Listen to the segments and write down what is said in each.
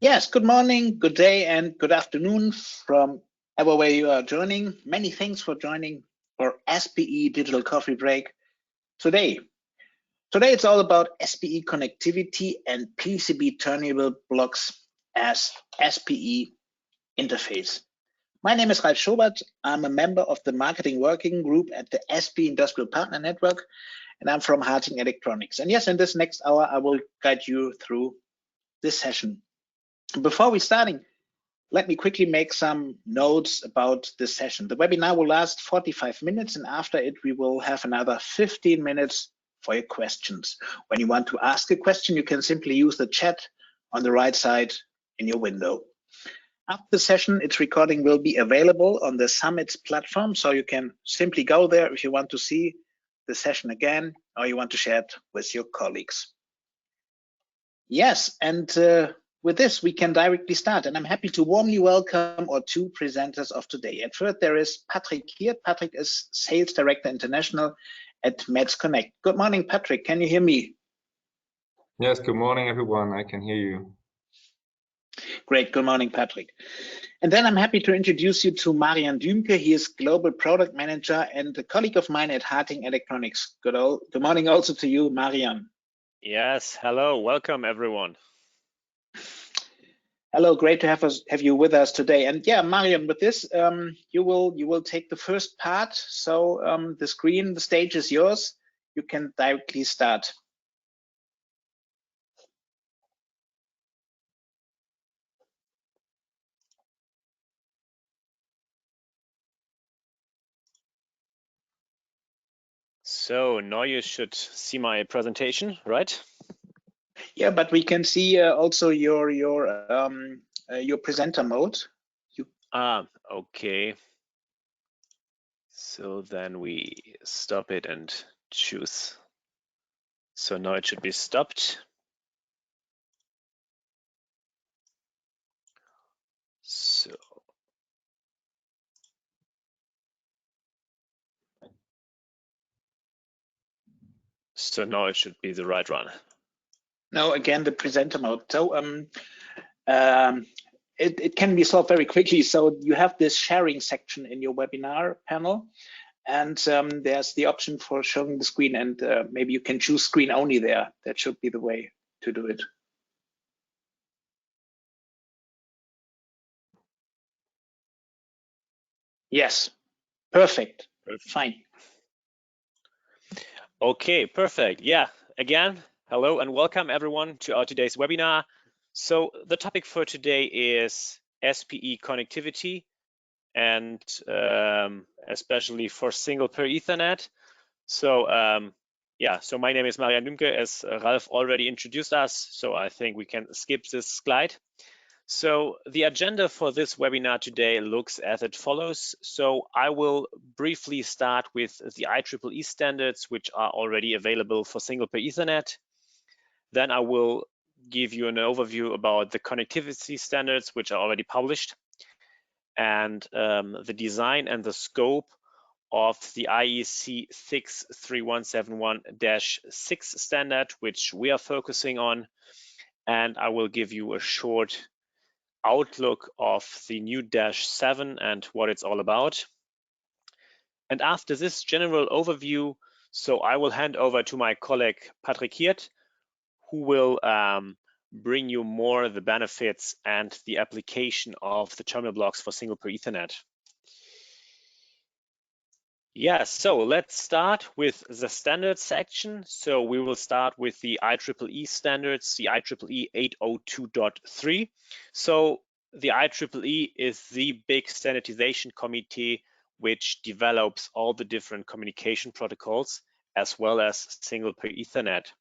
Yes, good morning, good day, and good afternoon from everywhere you are joining. Many thanks for joining our SPE Digital Coffee Break today. Today it's all about SPE Connectivity and PCB Turnable Blocks as SPE interface. My name is Ralf Schobert. I'm a member of the Marketing Working Group at the SPE Industrial Partner Network, and I'm from HARTING Electronics. And yes, in this next hour, I will guide you through this session. Before we starting, let me quickly make some notes about this session. The webinar will last 45 minutes, and after it, we will have another 15 minutes for your questions. When you want to ask a question, you can simply use the chat on the right side in your window. After the session, its recording will be available on the Summits platform, so you can simply go there if you want to see the session again, or you want to share it with your colleagues. Yes, and with this, we can directly start, and I'm happy to warmly welcome our two presenters of today. At first, there is Patrick Hirt. Patrick is Sales Director International at METZ Connect. Good morning, Patrick. Can you hear me? Yes, good morning, everyone. I can hear you. Great. Good morning, Patrick. And then I'm happy to introduce you to Mariam Duemke. He is Global Product Manager and a colleague of mine at HARTING Electronics. Good morning also to you, Mariam. Yes, hello. Welcome, everyone. Hello, great to have you with us today. And yeah, Mariam, with this, you will take the first part. So the stage is yours. You can directly start. So now you should see my presentation, right? Yeah, but we can see also your presenter mode. Okay. So then we stop it and choose. So now it should be stopped. So now it should be the right one. No, again, the presenter mode. So it can be solved very quickly. So you have this sharing section in your webinar panel, and there's the option for showing the screen, and maybe you can choose screen only there. That should be the way to do it. Yes, perfect. Fine. Okay, perfect. Yeah, again, hello and welcome everyone to our today's webinar. So the topic for today is SPE connectivity, and especially for single pair Ethernet. So yeah, so my name is Mariam Duemke, as Ralf already introduced us, so I think we can skip this slide. So the agenda for this webinar today looks as it follows. So I will briefly start with the IEEE standards, which are already available for single pair Ethernet. Then I will give you an overview about the connectivity standards, which are already published, and the design and the scope of the IEC 63171-6 standard, which we are focusing on. And I will give you a short outlook of the new -7 and what it's all about. And after this general overview, so I will hand over to my colleague Patrick Hirt, who will bring you more the benefits and the application of the terminal blocks for single pair Ethernet. Yeah, so let's start with the standards section. So we will start with the IEEE standards, the IEEE 802.3. So the IEEE is the big standardization committee which develops all the different communication protocols as well as single pair Ethernet.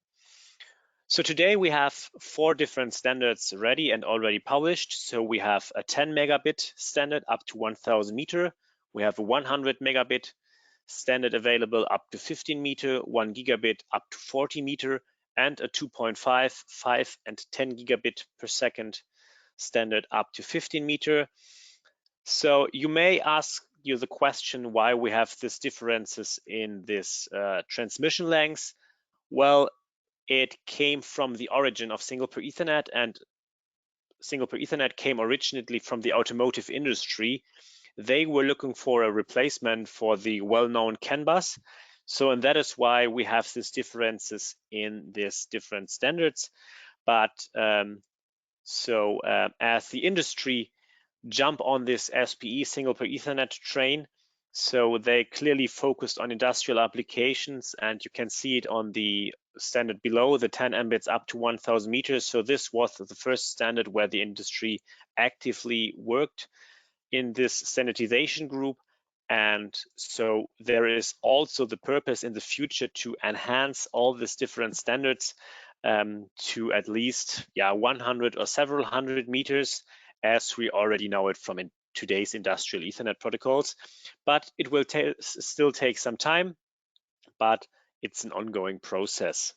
So today we have 4 different standards ready and already published. So we have a 10 megabit standard up to 1000 meter. We have a 100 megabit standard available up to 15 meter, 1 gigabit up to 40 meter, and a 2.5, 5, and 10 gigabit per second standard up to 15 meter. So you may ask you the question why we have these differences in this transmission lengths. Well, it came from the origin of single pair Ethernet, and single pair Ethernet came originally from the automotive industry. They were looking for a replacement for the well-known CAN bus. So, and that is why we have these differences in these different standards. But as the industry jump on this SPE single pair Ethernet train, so they clearly focused on industrial applications, and you can see it on the standard below, the 10 Mbits up to 1000 meters. So this was the first standard where the industry actively worked in this standardization group. And so there is also the purpose in the future to enhance all these different standards to at least 100 or several hundred meters, as we already know it from today's industrial Ethernet protocols. But it will still take some time, but it's an ongoing process.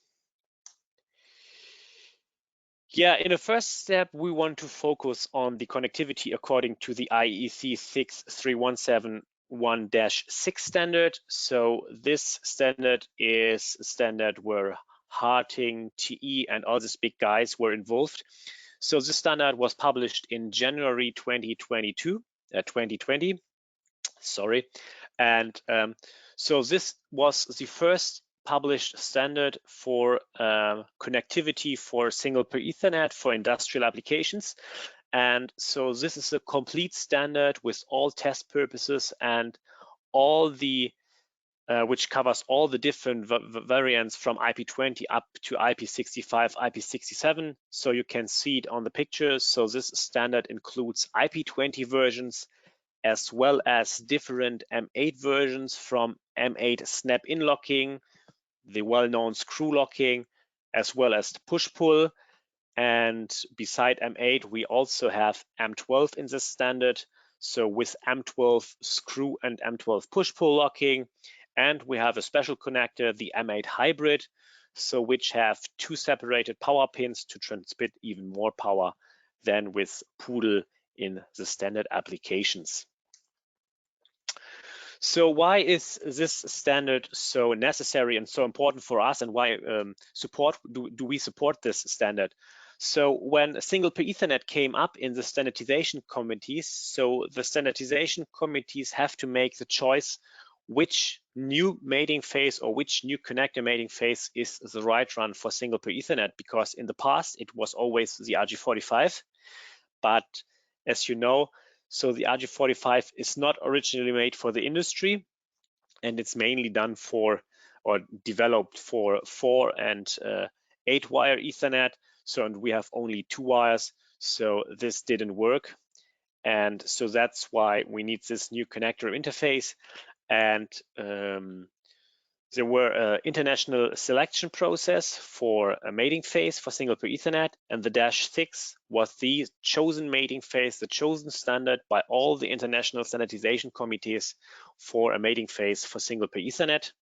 Yeah, in the first step, we want to focus on the connectivity according to the IEC 63171-6 standard. So this standard is a standard where HARTING, TE, and all these big guys were involved. So this standard was published in January 2020, sorry. And so this was the first published standard for connectivity for single pair Ethernet for industrial applications. And so this is a complete standard with all test purposes and all the which covers all the different variants from IP20 up to IP65, IP67. So you can see it on the pictures. So this standard includes IP20 versions, as well as different M8 versions, from M8 snap-in locking, the well-known screw locking, as well as the push-pull. And beside M8, we also have M12 in this standard. So with M12 screw and M12 push-pull locking. And we have a special connector, the M8 hybrid, so which have two separated power pins to transmit even more power than with PUDL in the standard applications. So why is this standard so necessary and so important for us, and why do we support this standard? So when single pair Ethernet came up in the standardization committees, so the standardization committees have to make the choice which new mating phase or which new connector mating phase is the right one for single pair Ethernet, because in the past it was always the RJ45, but as you know, so the RJ45 is not originally made for the industry, and it's mainly done for or developed for 4 and 8 wire Ethernet. So, and we have only 2 wires, so this didn't work. And so that's why we need this new connector interface. And there were international selection process for a mating phase for single pair Ethernet, and the -6 was the chosen mating phase, the chosen standard by all the international standardization committees for a mating phase for single pair Ethernet.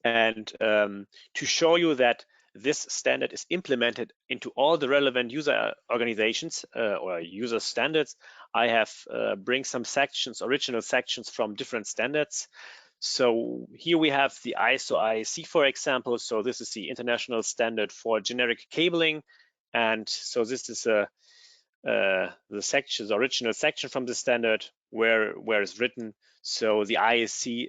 And to show you that this standard is implemented into all the relevant user organizations or user standards, I have bring some sections, original sections from different standards. So here we have the ISO IEC, for example. So this is the international standard for generic cabling. And so this is the original section from the standard where it's written. So the IEC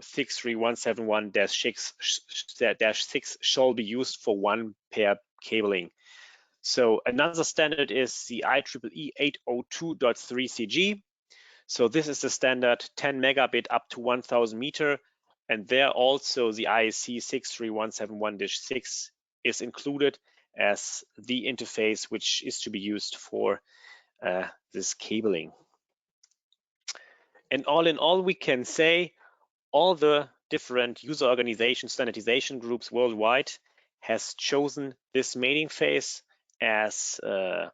63171-6 shall be used for 1 pair cabling. So another standard is the IEEE 802.3 CG. So this is the standard 10 megabit up to 1000 meter. And there also the IEC 63171-6 is included as the interface which is to be used for this cabling. And all in all, we can say all the different user organization standardization groups worldwide has chosen this mating phase as the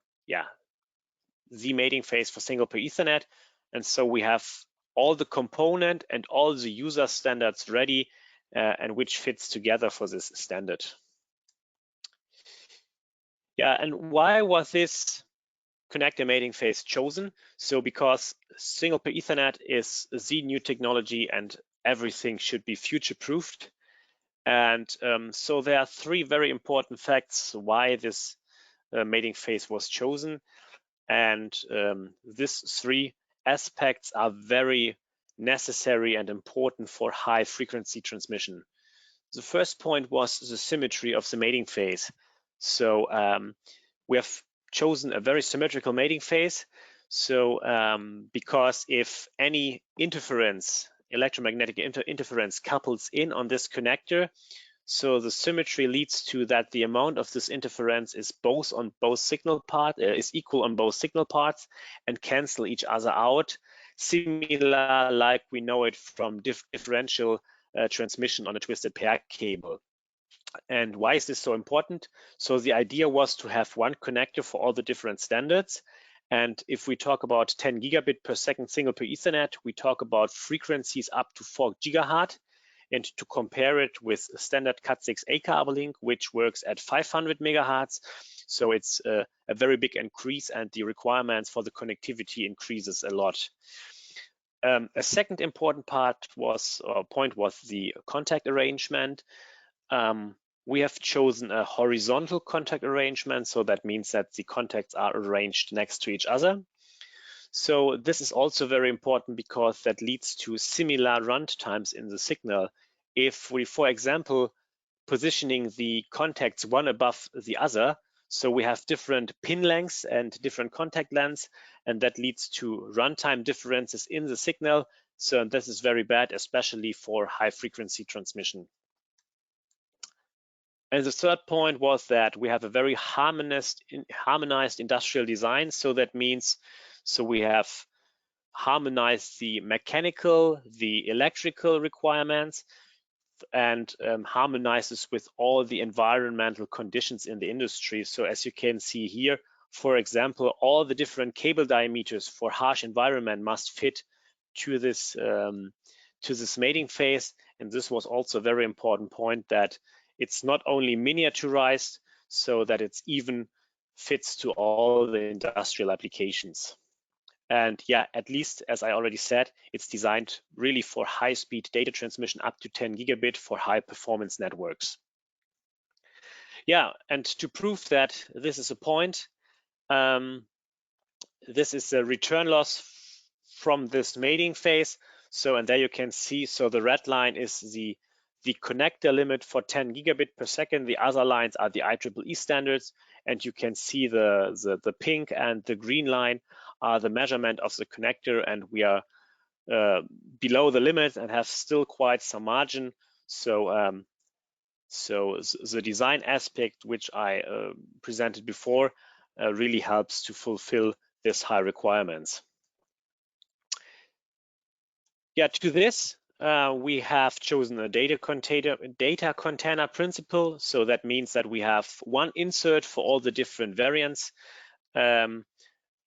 mating phase for single pair Ethernet. And so we have all the component and all the user standards ready and which fits together for this standard. Yeah, and why was this connector mating phase chosen? So because single pair Ethernet is the new technology and everything should be future-proofed. And so there are 3 very important facts why this mating phase was chosen. And these three aspects are very necessary and important for high frequency transmission. The first point was the symmetry of the mating phase. So we have chosen a very symmetrical mating phase. So because if any interference, electromagnetic interference couples in on this connector, so the symmetry leads to that the amount of this interference is both on both signal part is equal on both signal parts and cancel each other out, similar like we know it from differential transmission on a twisted pair cable. And why is this so important? So the idea was to have one connector for all the different standards. And if we talk about 10 gigabit per second single per Ethernet, we talk about frequencies up to 4 gigahertz. And to compare it with standard Cat6a cable link, which works at 500 megahertz. So it's a very big increase, and the requirements for the connectivity increases a lot. A second important point was the contact arrangement. We have chosen a horizontal contact arrangement, so that means that the contacts are arranged next to each other. So this is also very important because that leads to similar run times in the signal. If we, for example, positioning the contacts one above the other, so we have different pin lengths and different contact lengths, and that leads to runtime differences in the signal. So this is very bad, especially for high frequency transmission. And the third point was that we have a very harmonized industrial design. So that means, so we have harmonized the mechanical, the electrical requirements, and harmonizes with all the environmental conditions in the industry. So as you can see here, for example, all the different cable diameters for harsh environment must fit to this mating phase. And this was also a very important point, that it's not only miniaturized, so that it's even fits to all the industrial applications. And yeah, at least, as I already said, it's designed really for high-speed data transmission up to 10 gigabit for high-performance networks. Yeah, and to prove that this is a point, this is the return loss from this mating phase. So, and there you can see, so the red line is the connector limit for 10 gigabit per second. The other lines are the IEEE standards, and you can see the pink and the green line are the measurement of the connector, and we are below the limit and have still quite some margin. So so the design aspect, which I presented before, really helps to fulfill this high requirements. Yeah, to this, we have chosen a data container principle. So that means that we have one insert for all the different variants.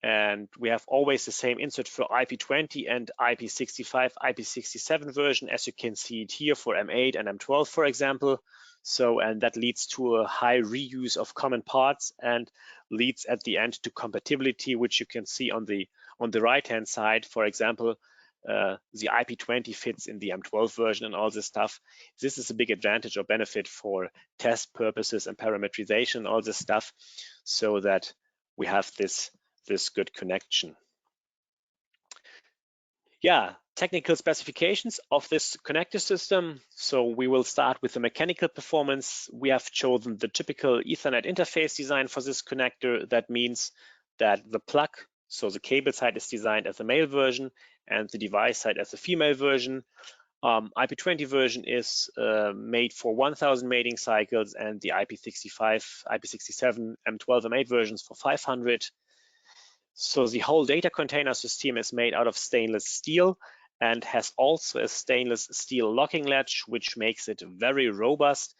And we have always the same insert for IP20 and IP65, IP67 version, as you can see it here for M8 and M12, for example. So, and that leads to a high reuse of common parts and leads at the end to compatibility, which you can see on the right-hand side. For example, the IP20 fits in the M12 version and all this stuff. This is a big advantage or benefit for test purposes and parameterization, all this stuff, so that we have this good connection. Yeah, technical specifications of this connector system. So we will start with the mechanical performance. We have chosen the typical Ethernet interface design for this connector. That means that the plug, so the cable side, is designed as the male version and the device side as the female version. IP20 version is made for 1000 mating cycles, and the IP65, IP67, M12, M8 versions for 500. So the whole data container system is made out of stainless steel and has also a stainless steel locking latch, which makes it very robust.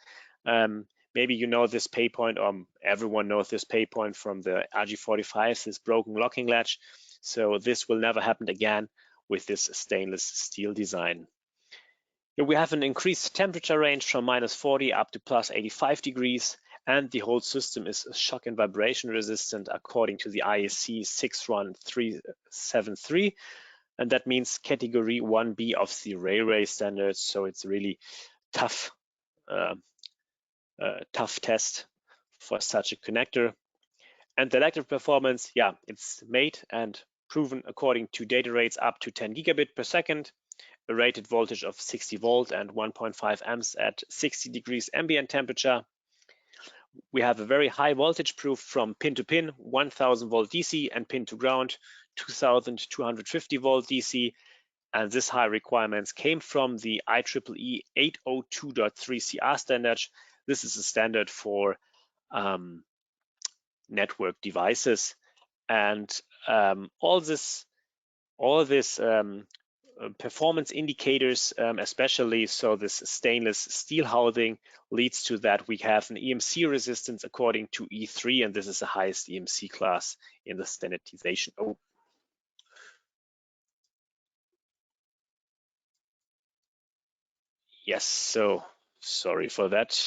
Maybe you know this pay point, or everyone knows this pay point from the RG45, this broken locking latch. So this will never happen again with this stainless steel design. Here we have an increased temperature range from -40 up to +85 degrees. And the whole system is shock and vibration resistant according to the IEC 61373. And that means category 1B of the railway standards. So it's really tough test for such a connector. And the electric performance, yeah, it's made and proven according to data rates up to 10 gigabit per second, a rated voltage of 60 volt and 1.5 amps at 60 degrees ambient temperature. We have a very high voltage proof from pin to pin, 1000 volt DC, and pin to ground, 2250 volt DC. And this high requirements came from the IEEE 802.3 CR standard. This is a standard for network devices, and all this performance indicators, especially so this stainless steel housing, leads to that we have an EMC resistance according to E3, and this is the highest EMC class in the standardization. Oh. Yes, so sorry for that.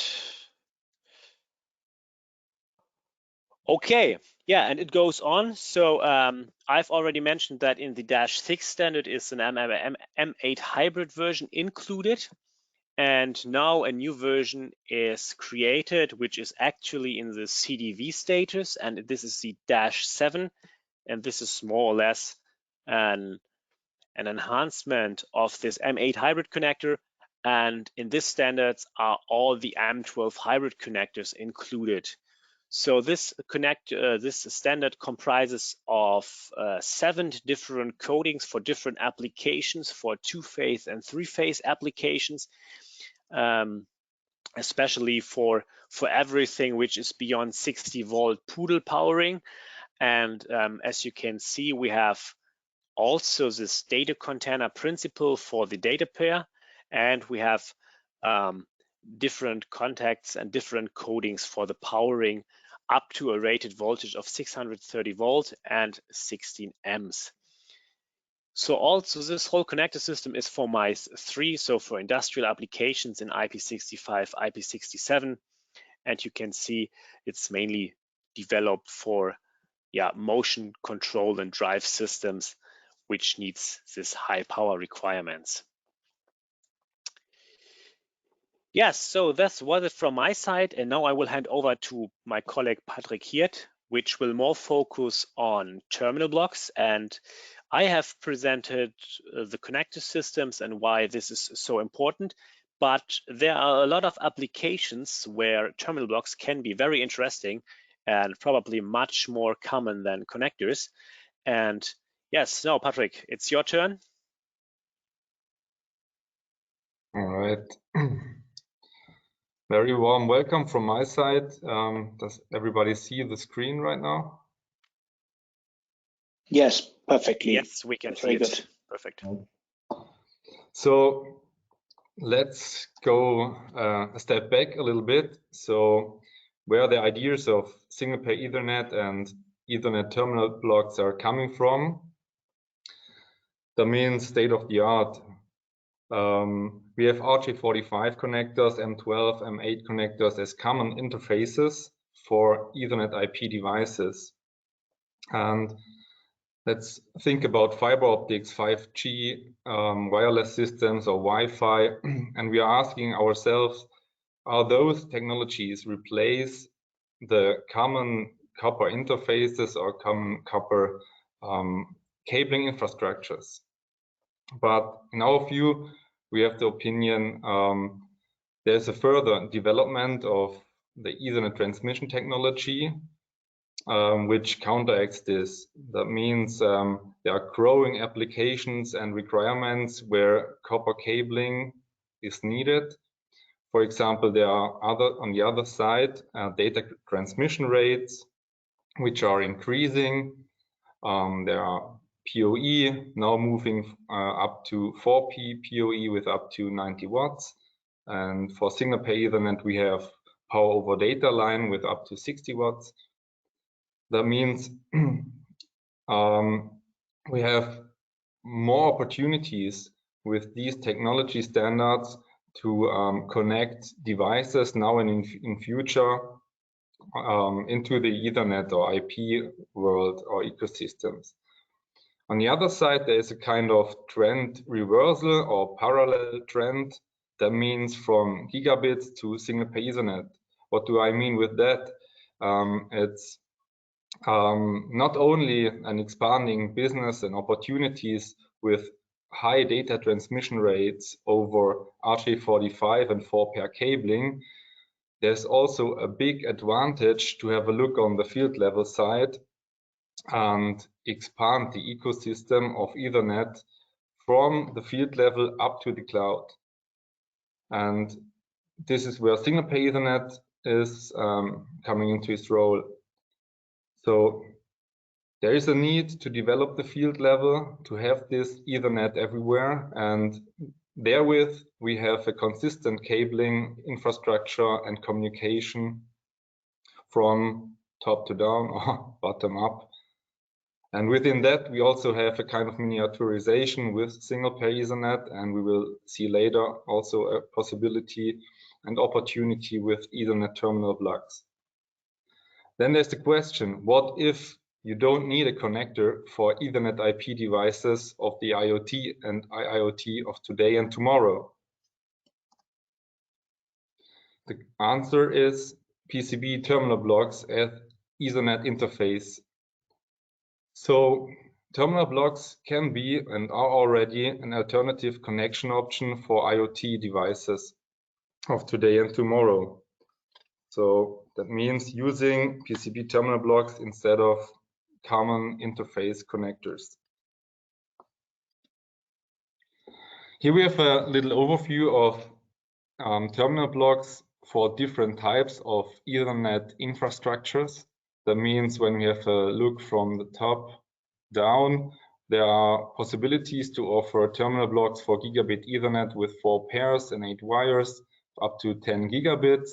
Okay, yeah, and it goes on. So I've already mentioned that in the -6 standard is an M8 hybrid version included. And now a new version is created, which is actually in the CDV status. And this is the -7. And this is more or less an enhancement of this M8 hybrid connector. And in this standards are all the M12 hybrid connectors included. So this standard comprises of 7 different codings for different applications, for 2-phase and 3-phase applications, especially for everything which is beyond 60 volt poodle powering. And as you can see, we have also this data container principle for the data pair, and we have different contacts and different codings for the powering up to a rated voltage of 630 volt and 16 amps. So also this whole connector system is for METZ 3, so for industrial applications in IP65, IP67, and you can see it's mainly developed for motion control and drive systems, which needs this high power requirements. Yes, so that's what it from my side, and now I will hand over to my colleague Patrick Hirt, which will more focus on terminal blocks. And I have presented the connector systems and why this is so important, but there are a lot of applications where terminal blocks can be very interesting and probably much more common than connectors. And yes, now Patrick, it's your turn. All right. Very warm welcome from my side. Does everybody see the screen right now? Yes, perfectly. Yes, we can see it. Perfect. So let's go a step back a little bit. So where the ideas of single pair Ethernet and Ethernet terminal blocks are coming from, that means state of the art. We have RJ45 connectors, M12, M8 connectors as common interfaces for Ethernet IP devices. And let's think about fiber optics, 5G, wireless systems or Wi-Fi. And we are asking ourselves, are those technologies replace the common copper interfaces or common copper cabling infrastructures? But in our view, we have the opinion there's a further development of the Ethernet transmission technology, which counteracts this. That means there are growing applications and requirements where copper cabling is needed. For example, there are on the other side, data transmission rates, which are increasing. There are PoE now moving up to 4P PoE with up to 90 watts. And for single pair Ethernet, we have power over data line with up to 60 watts. That means we have more opportunities with these technology standards to connect devices now and in future into the Ethernet or IP world or ecosystems. On the other side, there is a kind of trend reversal or parallel trend. That means from gigabits to single pair Ethernet. What do I mean with that? It's not only an expanding business and opportunities with high data transmission rates over RJ45 and 4-pair cabling, there's also a big advantage to have a look on the field level side and expand the ecosystem of Ethernet from the field level up to the cloud. And this is where single pair Ethernet is coming into its role. So there is a need to develop the field level, to have this Ethernet everywhere, and therewith we have a consistent cabling infrastructure and communication from top to down or bottom up. And within that, we also have a kind of miniaturization with single pair Ethernet, and we will see later also a possibility and opportunity with Ethernet terminal blocks. Then there's the question, what if you don't need a connector for Ethernet IP devices of the IoT and IIoT of today and tomorrow? The answer is PCB terminal blocks as Ethernet interface. So terminal blocks can be and are already an alternative connection option for IoT devices of today and tomorrow. So that means using PCB terminal blocks instead of common interface connectors. Here we have a little overview of terminal blocks for different types of Ethernet infrastructures. That means when we have a look from the top down, there are possibilities to offer terminal blocks for gigabit Ethernet with 4 pairs and 8 wires up to 10 gigabits,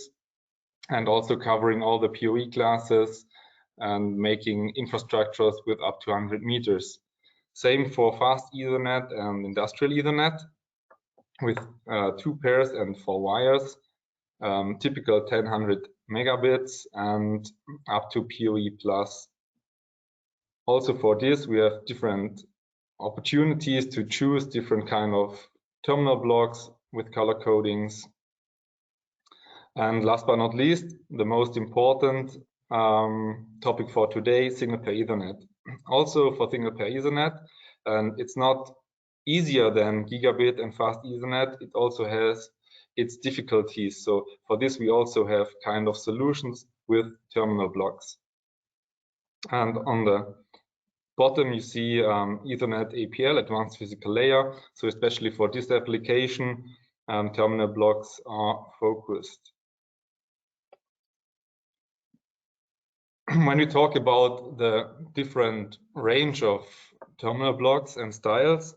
and also covering all the PoE classes and making infrastructures with up to 100 meters. Same for fast Ethernet and industrial Ethernet with 2 pairs and 4 wires, typical 1000 megabits and up to PoE plus. Also for this, we have different opportunities to choose different kind of terminal blocks with color codings. And last but not least, the most important topic for today, single pair Ethernet. Also for single pair Ethernet, and it's not easier than gigabit and fast Ethernet, it also has its difficulties. So for this, we also have kind of solutions with terminal blocks. And on the bottom, you see Ethernet APL, Advanced Physical Layer. So especially for this application, terminal blocks are focused. When we talk about the different range of terminal blocks and styles,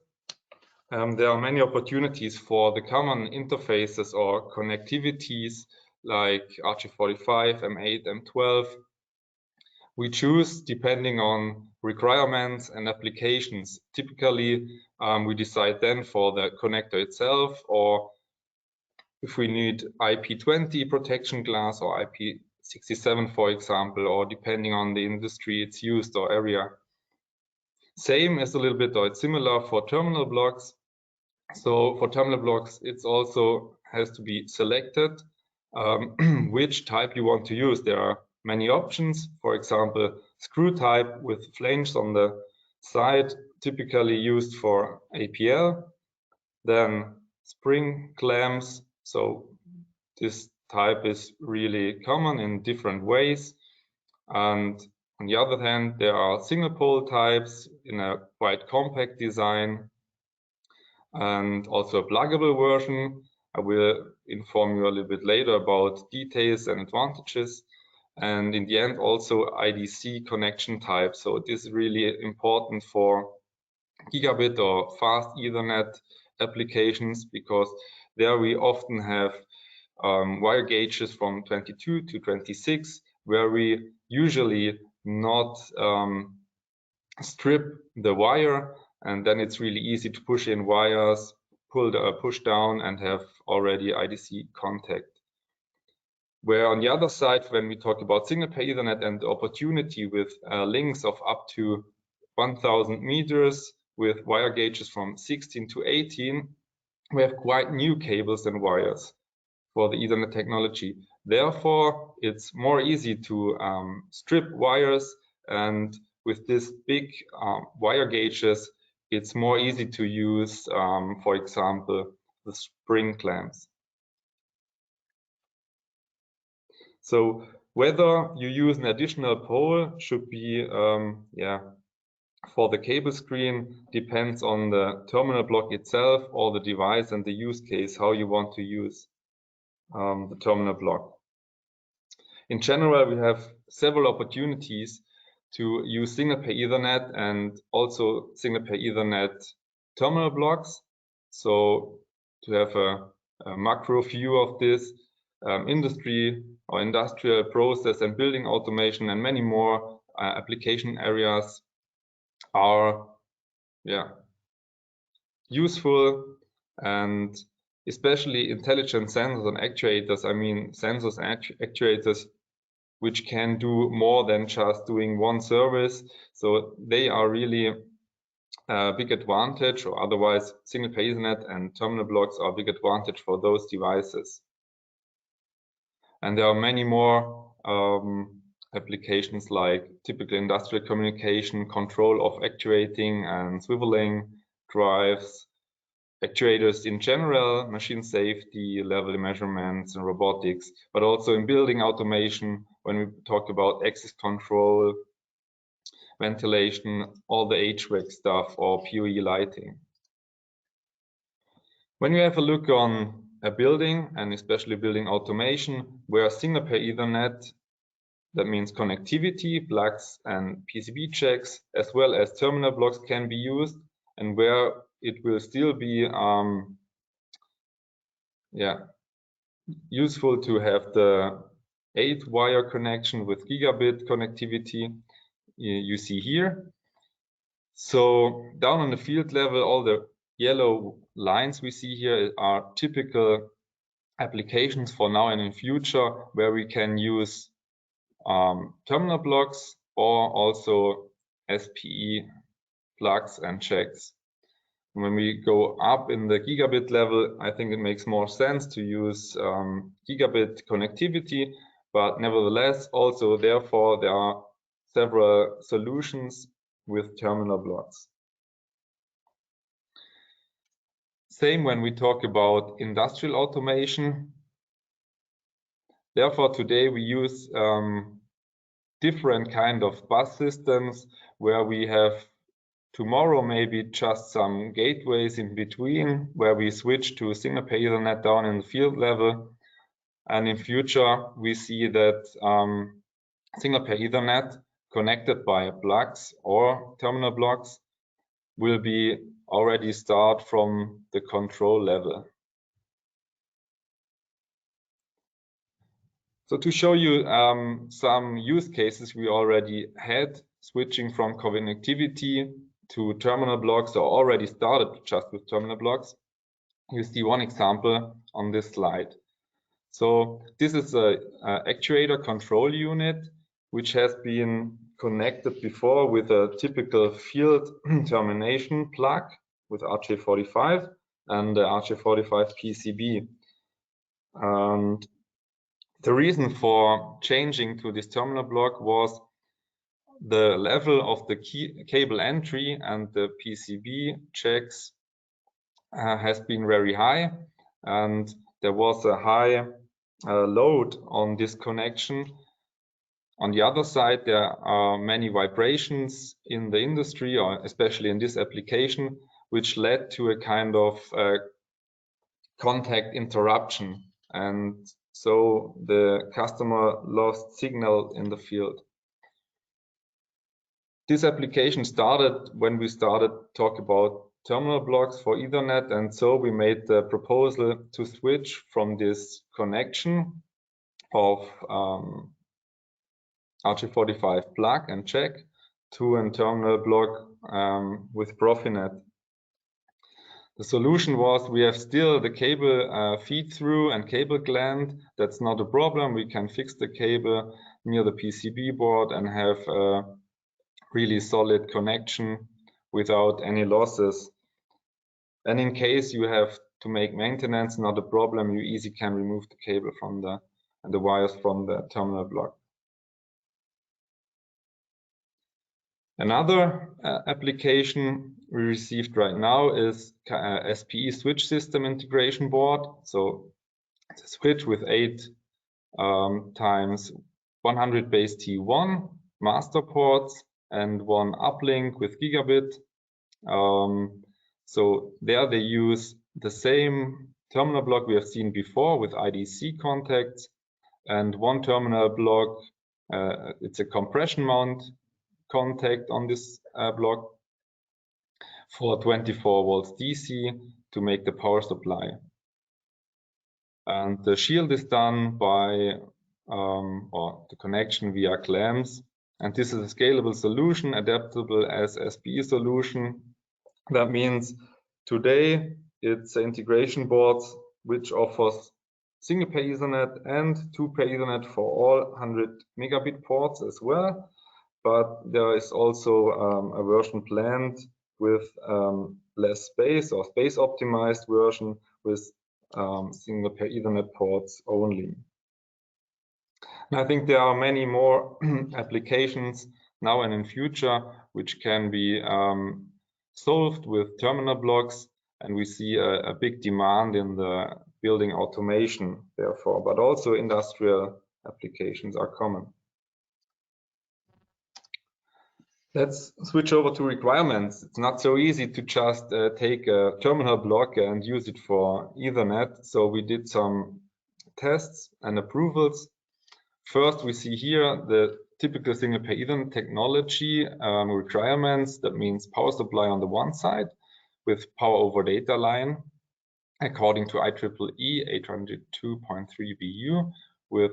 there are many opportunities for the common interfaces or connectivities like RJ45, M8, M12. We choose depending on requirements and applications. Typically, we decide then for the connector itself, or if we need IP20 protection glass or IP67, for example, or depending on the industry it's used or area. Same as a little bit, or it's similar for terminal blocks. So for terminal blocks, it's also has to be selected which type you want to use. There are many options. For example, screw type with flanges on the side, typically used for APL. Then spring clamps. So this type is really common in different ways. And on the other hand, there are single pole types in a quite compact design, and also a pluggable version. I will inform you a little bit later about details and advantages. And in the end, also IDC connection type. So this is really important for gigabit or fast Ethernet applications, because there we often have wire gauges from 22 to 26, where we usually not strip the wire, and then it's really easy to push in wires, push down, and have already IDC contact. Where on the other side, when we talk about single pair Ethernet and the opportunity with links of up to 1000 meters with wire gauges from 16 to 18, we have quite new cables and wires for the Ethernet technology. Therefore, it's more easy to strip wires and with this big wire gauges, it's more easy to use, for example, the spring clamps. So whether you use an additional pole should be, for the cable screen, depends on the terminal block itself or the device and the use case, how you want to use the terminal block. In general, we have several opportunities to use single pair Ethernet and also single pair Ethernet terminal blocks. So to have a macro view of this, industry or industrial process and building automation and many more application areas are useful, and especially intelligent sensors and actuators. I mean sensors and actuators which can do more than just doing one service. So they are really a big advantage, or otherwise single pair Ethernet and terminal blocks are a big advantage for those devices. And there are many more applications like typical industrial communication, control of actuating and swiveling, drives, actuators in general, machine safety, level measurements and robotics, but also in building automation when we talk about access control, ventilation, all the HVAC stuff or PoE lighting. When you have a look on a building, and especially building automation, where single pair Ethernet, that means connectivity, plugs and PCB checks, as well as terminal blocks can be used, and where it will still be useful to have the 8-wire connection with gigabit connectivity, you see here. So down on the field level, all the yellow lines we see here are typical applications for now and in future, where we can use terminal blocks or also SPE plugs and checks. When we go up in the gigabit level, I think it makes more sense to use gigabit connectivity, but nevertheless, also therefore there are several solutions with terminal blocks. Same when we talk about industrial automation. Therefore, today we use different kind of bus systems where we have tomorrow maybe just some gateways in between where we switch to single pair Ethernet down in the field level. And in future, we see that single pair Ethernet connected by plugs or terminal blocks will be already start from the control level. So to show you some use cases we already had switching from connectivity to terminal blocks, or already started just with terminal blocks, you see one example on this slide. So this is a actuator control unit which has been connected before with a typical field termination plug with RJ45 and the RJ45 PCB. And the reason for changing to this terminal block was the level of the cable entry and the PCB checks has been very high, and there was a high load on this connection. On the other side, there are many vibrations in the industry, or especially in this application, which led to a kind of contact interruption, and so the customer lost signal in the field. This application started when we started talk about terminal blocks for Ethernet, and so we made the proposal to switch from this connection of RJ45 plug and check to a terminal block with Profinet. The solution was we have still the cable feed through and cable gland. That's not a problem. We can fix the cable near the PCB board and have a really solid connection without any losses. And in case you have to make maintenance, not a problem. You easily can remove the cable from the wires from the terminal block. Another application we received right now is SPE switch system integration board. So it's a switch with 8 times 100 base T1 master ports and 1 uplink with gigabit. So there they use the same terminal block we have seen before with IDC contacts, and 1 terminal block, it's a compression mount contact on this block for 24 volts DC to make the power supply. And the shield is done by or the connection via clamps. And this is a scalable solution, adaptable as SPE solution. That means today it's integration boards which offers single pair Ethernet and 2 pair Ethernet for all 100 megabit ports as well. But there is also a version planned with less space or space optimized version with single pair Ethernet ports only. And I think there are many more applications now and in future which can be solved with terminal blocks, and we see a big demand in the building automation therefore, but also industrial applications are common. Let's switch over to requirements. It's not so easy to just take a terminal block and use it for Ethernet. So we did some tests and approvals. First, we see here the typical single pair Ethernet technology requirements. That means power supply on the one side with power over data line according to IEEE 802.3 BU with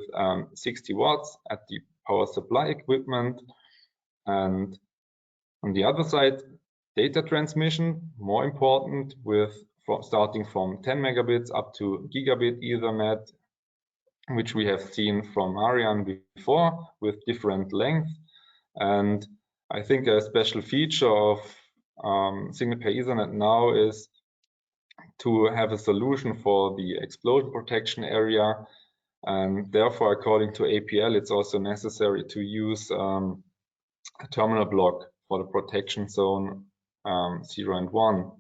60 watts at the power supply equipment. And on the other side, data transmission, more important, with starting from 10 megabits up to gigabit Ethernet, which we have seen from Mariam before with different length. And I think a special feature of single pair Ethernet now is to have a solution for the explosion protection area. And therefore, according to APL, it's also necessary to use a terminal block for the protection zone 0 and 1.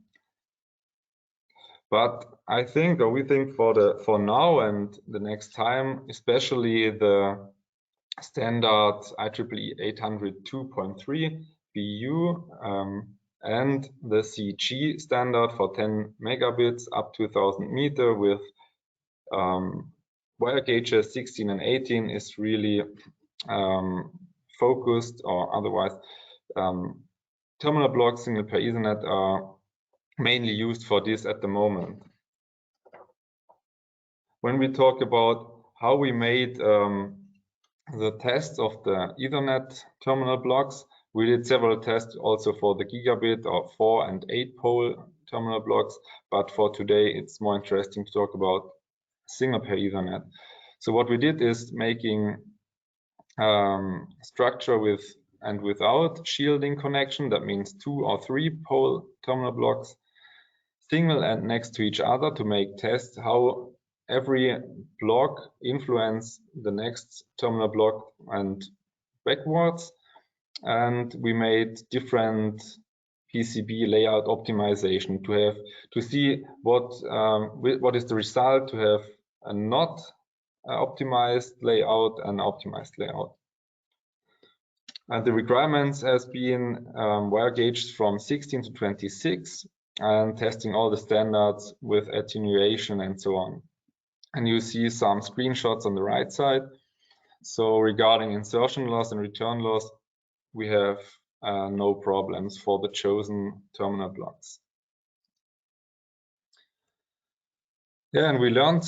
But I think, or we think for now and the next time, especially the standard IEEE 802.3 BU and the CG standard for 10 megabits up to 1000 meter with wire gauges 16 and 18 is really focused, or otherwise terminal blocks single pair Ethernet are mainly used for this at the moment. When we talk about how we made the tests of the Ethernet terminal blocks, we did several tests also for the gigabit or 4 and 8 pole terminal blocks, but for today it's more interesting to talk about single pair Ethernet. So what we did is making structure with and without shielding connection. That means 2 or 3 pole terminal blocks, single and next to each other, to make tests how every block influence the next terminal block and backwards. And we made different PCB layout optimization to see what is the result to have a not optimized layout and optimized layout. And the requirements has been wire gauges from 16 to 26 and testing all the standards with attenuation and so on. And you see some screenshots on the right side. So regarding insertion loss and return loss, we have no problems for the chosen terminal blocks. Yeah, and we learned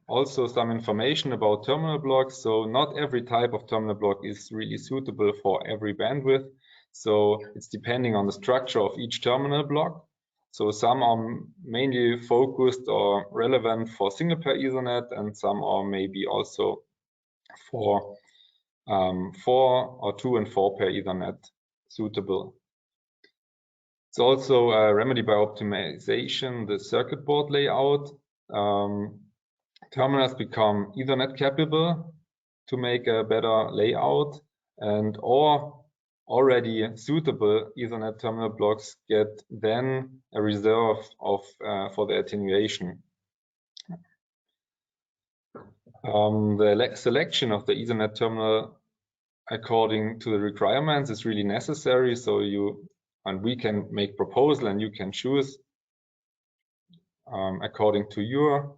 also some information about terminal blocks. So not every type of terminal block is really suitable for every bandwidth. So it's depending on the structure of each terminal block. So some are mainly focused or relevant for single pair Ethernet, and some are maybe also for 4 or 2 and 4 pair Ethernet suitable. It's also a remedy by optimization, the circuit board layout. Terminals become Ethernet capable to make a better layout, and or already suitable Ethernet terminal blocks get then a reserve of for the attenuation. The selection of the Ethernet terminal according to the requirements is really necessary. So we can make proposal and you can choose according to your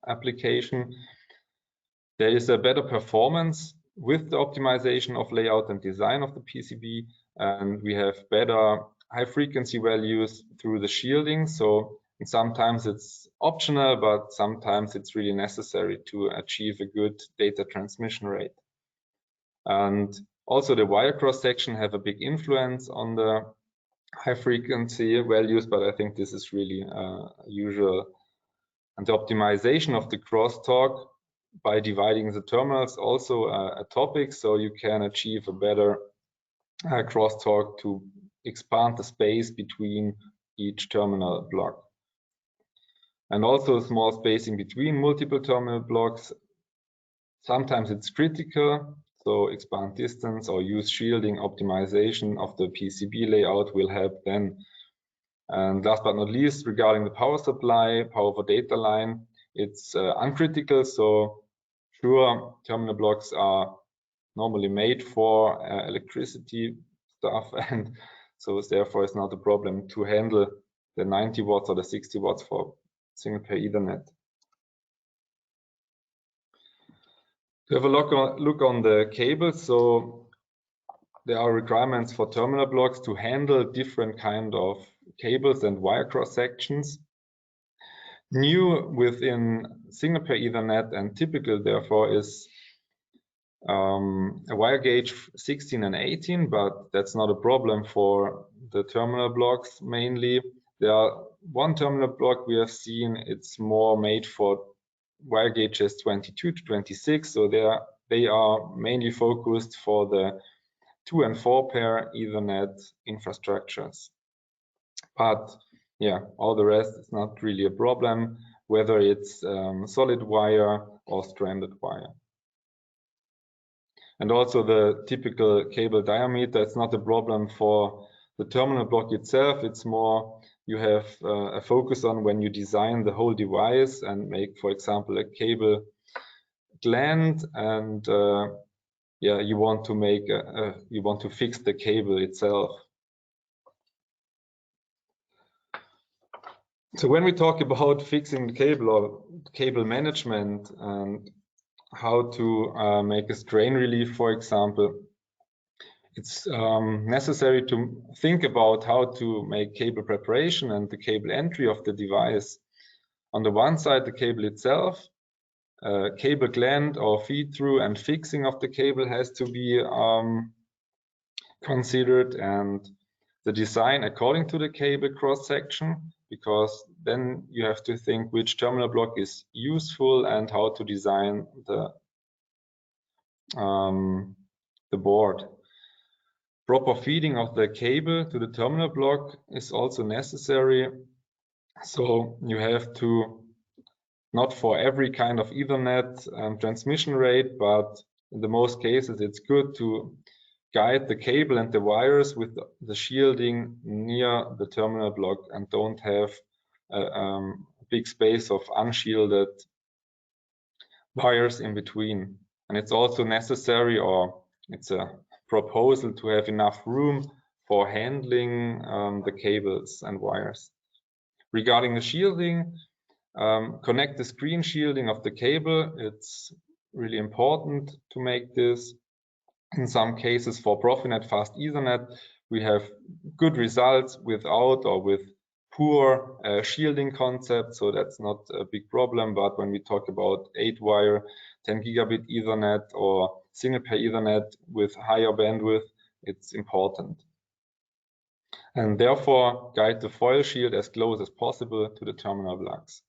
application. There is a better performance with the optimization of layout and design of the PCB, and we have better high frequency values through the shielding. So sometimes it's optional, but sometimes it's really necessary to achieve a good data transmission rate. And also the wire cross section have a big influence on the high frequency values, but I think this is really usual. And the optimization of the crosstalk by dividing the terminals also a topic, so you can achieve a better crosstalk to expand the space between each terminal block. And also small spacing between multiple terminal blocks. Sometimes it's critical, so expand distance or use shielding optimization of the PCB layout will help then. And last but not least, regarding the power supply, power for data line, it's uncritical. So sure, terminal blocks are normally made for electricity stuff, and so therefore it's not a problem to handle the 90 watts or the 60 watts for single pair Ethernet. To have a look on the cables, so there are requirements for terminal blocks to handle different kind of cables and wire cross sections. New within single pair Ethernet and typical therefore is a wire gauge 16 and 18, but that's not a problem for the terminal blocks mainly. There are one terminal block we have seen, it's more made for wire gauges 22 to 26, so they are mainly focused for the 2 and 4 pair Ethernet infrastructures. But yeah, all the rest is not really a problem, whether it's solid wire or stranded wire. And also the typical cable diameter, it's not a problem for the terminal block itself. It's more you have a focus on when you design the whole device and make, for example, a cable gland, and yeah, you want to make you want to fix the cable itself. So when we talk about fixing the cable or cable management and how to make a strain relief, for example, it's necessary to think about how to make cable preparation and the cable entry of the device. On the one side, the cable itself, cable gland or feed through and fixing of the cable has to be considered, and the design according to the cable cross section, because then you have to think which terminal block is useful and how to design the board. Proper feeding of the cable to the terminal block is also necessary. So you have to, not for every kind of Ethernet transmission rate, but in the most cases it's good to guide the cable and the wires with the shielding near the terminal block and don't have a big space of unshielded wires in between. And it's also necessary, or it's a proposal, to have enough room for handling the cables and wires. Regarding the shielding, connect the screen shielding of the cable. It's really important to make this. In some cases for Profinet Fast Ethernet, we have good results without or with poor shielding concept, so that's not a big problem. But when we talk about 8-wire, 10 gigabit Ethernet or single pair Ethernet with higher bandwidth, it's important. And therefore, guide the foil shield as close as possible to the terminal blocks.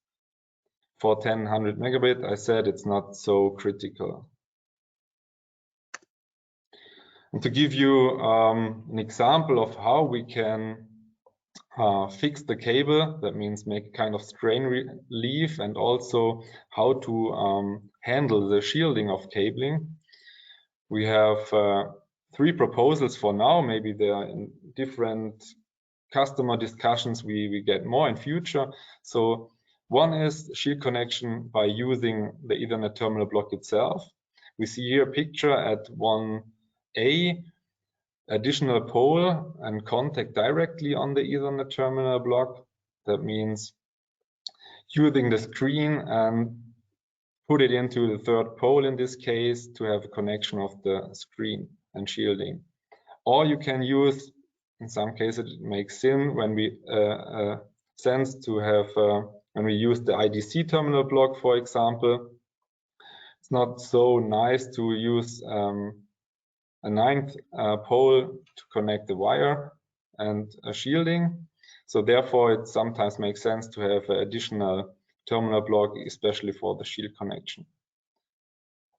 For 10-100 megabit, I said it's not so critical. And to give you an example of how we can fix the cable, that means make a kind of strain relief, and also how to handle the shielding of cabling. We have 3 proposals for now. Maybe they are in different customer discussions. We get more in future. So one is shield connection by using the Ethernet terminal block itself. We see here a picture at 1A, additional pole and contact directly on the Ethernet terminal block. That means using the screen and put it into the 3rd pole in this case to have a connection of the screen and shielding. Or you can use, in some cases it makes sense when we when we use the IDC terminal block, for example. It's not so nice to use a 9th pole to connect the wire and a shielding. So therefore it sometimes makes sense to have an additional terminal block, especially for the shield connection.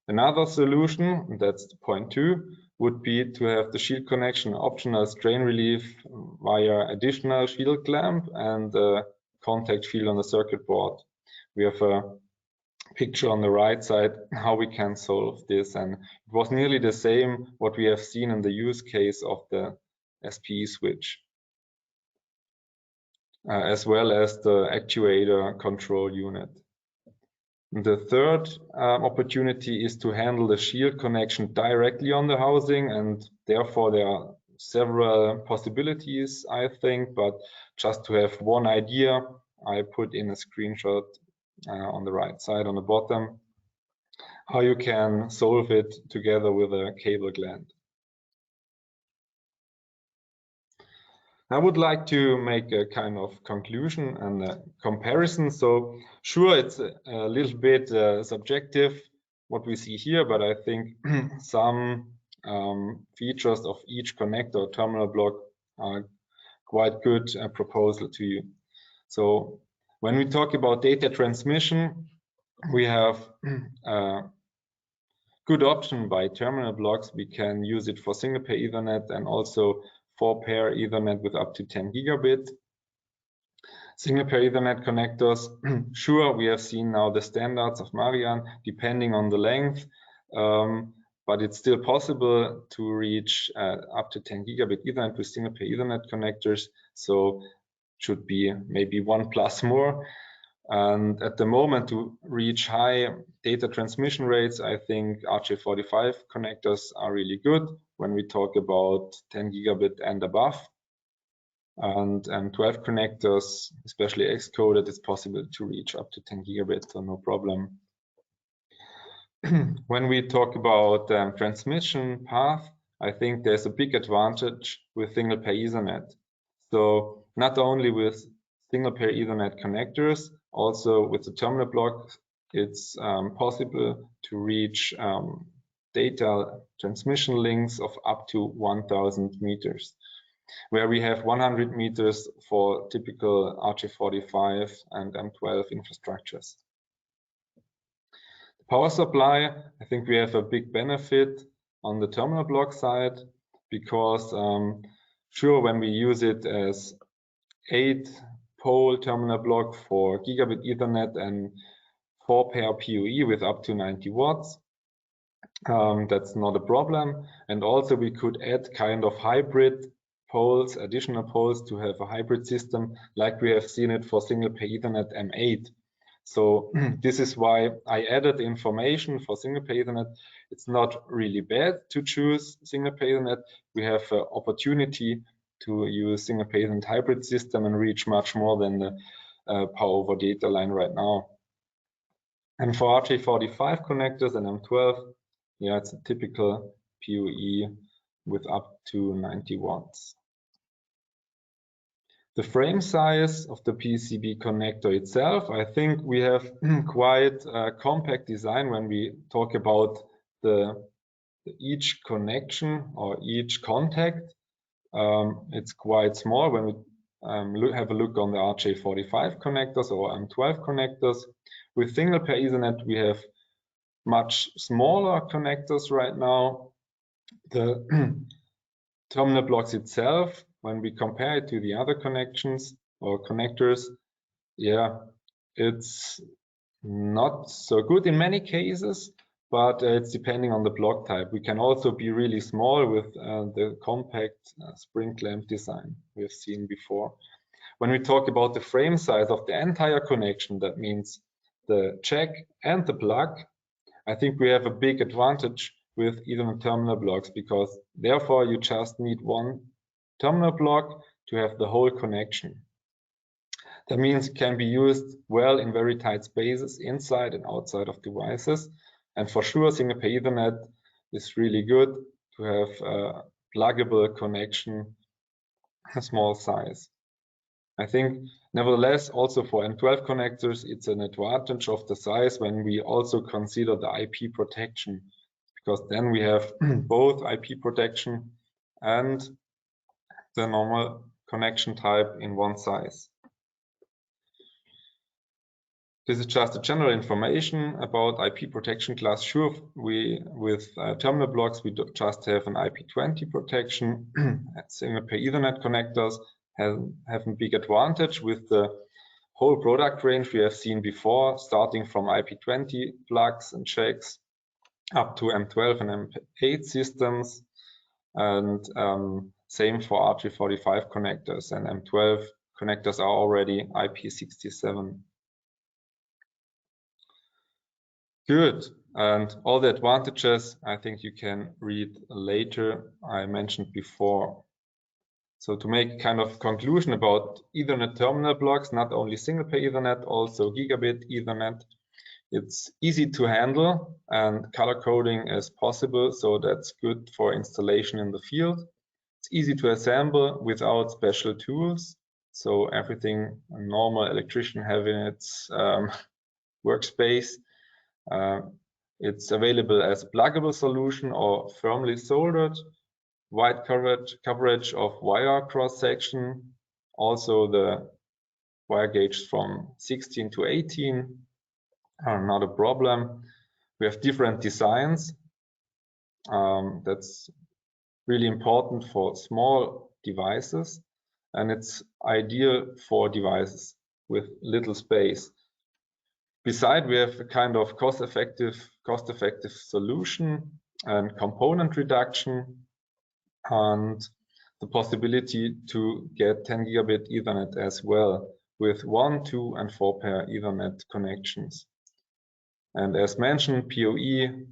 Another solution, that's point 2, would be to have the shield connection optional strain relief via additional shield clamp and a contact field on the circuit board. We have a picture on the right side how we can solve this, and it was nearly the same what we have seen in the use case of the SPE switch, as well as the actuator control unit. The 3rd opportunity is to handle the shield connection directly on the housing, and therefore there are several possibilities, I think, but just to have one idea, I put in a screenshot on the right side on the bottom, how you can solve it together with a cable gland. I would like to make a kind of conclusion and a comparison. So sure, it's a little bit subjective what we see here, but I think some features of each connector or terminal block are quite good proposal to you. So when we talk about data transmission, we have a good option by terminal blocks. We can use it for single pair Ethernet and also 4-pair Ethernet with up to 10 gigabit. Single pair Ethernet connectors, sure, we have seen now the standards of Mariam depending on the length, but it's still possible to reach up to 10 gigabit Ethernet with single pair Ethernet connectors. So should be maybe 1+ more. And at the moment, to reach high data transmission rates, I think RJ45 connectors are really good when we talk about 10 gigabit and above. And 12 connectors, especially X-coded, it's possible to reach up to 10 gigabit, so no problem. When we talk about transmission path, I think there's a big advantage with single pair Ethernet. So not only with single pair Ethernet connectors, also with the terminal block, it's possible to reach data transmission links of up to 1000 meters, where we have 100 meters for typical RJ45 and M12 infrastructures. The power supply, I think we have a big benefit on the terminal block side, because sure, when we use it as 8-pole terminal block for gigabit Ethernet and 4-pair PoE with up to 90 watts, that's not a problem. And also we could add kind of hybrid poles, additional poles, to have a hybrid system like we have seen it for single pair Ethernet M8. So this is why I added information for single pair Ethernet. It's not really bad to choose single pair Ethernet. We have an opportunity to use single pair Ethernet hybrid system and reach much more than the power over data line right now. And for RJ45 connectors and M12, yeah, it's a typical PoE with up to 90 watts. The frame size of the PCB connector itself, I think we have quite a compact design when we talk about each connection or each contact. It's quite small when we have a look on the RJ45 connectors or M12 connectors. With single pair Ethernet, we have much smaller connectors right now. The terminal blocks itself, when we compare it to the other connections or connectors, yeah, it's not so good in many cases. but it's depending on the block type. We can also be really small with the compact spring clamp design we have seen before. When we talk about the frame size of the entire connection, that means the jack and the plug, I think we have a big advantage with Ethernet terminal blocks, because therefore you just need one terminal block to have the whole connection. That means it can be used well in very tight spaces inside and outside of devices. And for sure, single pair Ethernet is really good to have a pluggable connection, a small size. I think, nevertheless, also for M12 connectors, it's an advantage of the size when we also consider the IP protection, because then we have both IP protection and the normal connection type in one size. This is just a general information about IP protection class. Sure, with terminal blocks, we just have an IP20 protection. Single pair Ethernet connectors have a big advantage with the whole product range we have seen before, starting from IP20 plugs and jacks up to M12 and M8 systems, and same for RJ45 connectors, and M12 connectors are already IP67. Good, and all the advantages I think you can read later, I mentioned before. So to make kind of conclusion about Ethernet terminal blocks, not only single pair Ethernet, also gigabit Ethernet, it's easy to handle and color coding is possible, so that's good for installation in the field. It's easy to assemble without special tools, so everything a normal electrician have in its workspace. It's available as a pluggable solution or firmly soldered. Wide coverage of wire cross section. Also the wire gauge from 16 to 18 are not a problem. We have different designs. That's really important for small devices, and it's ideal for devices with little space. Besides, we have a kind of cost-effective solution and component reduction, and the possibility to get 10 gigabit Ethernet as well with 1, 2, and 4 pair Ethernet connections. And as mentioned, PoE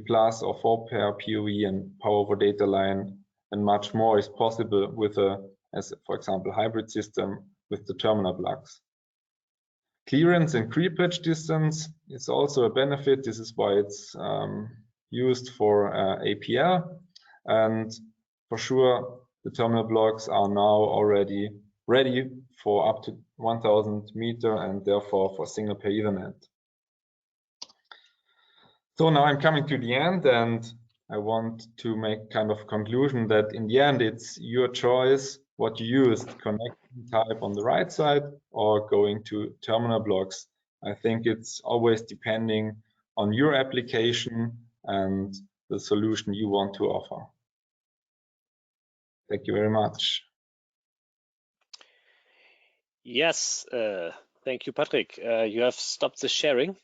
plus or 4 pair PoE and power over data line and much more is possible with as for example, hybrid system with the terminal blocks. Clearance and creepage distance is also a benefit. This is why it's used for APL, and for sure the terminal blocks are now already ready for up to 1000 meter and therefore for single pair Ethernet. So now I'm coming to the end, and I want to make kind of conclusion that in the end it's your choice what you use, connection type on the right side or going to terminal blocks. I think it's always depending on your application and the solution you want to offer. Thank you very much. Yes, thank you, Patrick. You have stopped the sharing.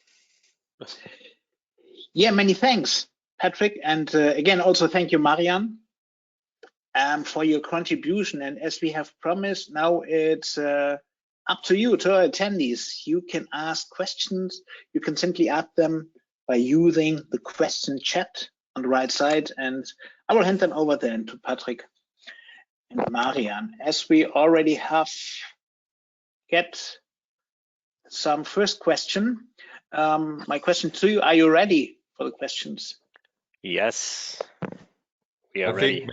Yeah, many thanks, Patrick. And again, also thank you, Mariam, for your contribution. And as we have promised, now it's up to you, to our attendees. You can ask questions. You can simply add them by using the question chat on the right side. And I will hand them over then to Patrick and Mariam. As we already have get some first question. My question to you, are you ready for the questions? Yes, we are ready.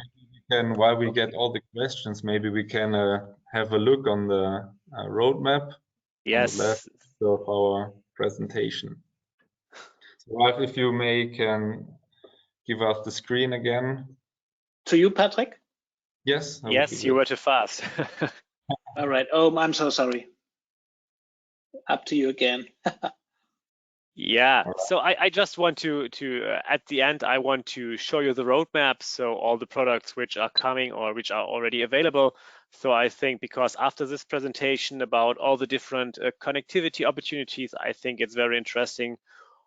And while we get all the questions, maybe we can have a look on the roadmap. Yes. On the left of our presentation. So Ralph, if you can give us the screen again. To you, Patrick? Yes. Yes, you were too fast. All right. Oh, I'm so sorry. Up to you again. Yeah, so I just want to at the end, I want to show you the roadmap. So all the products which are coming or which are already available. So I think because after this presentation about all the different connectivity opportunities, I think it's very interesting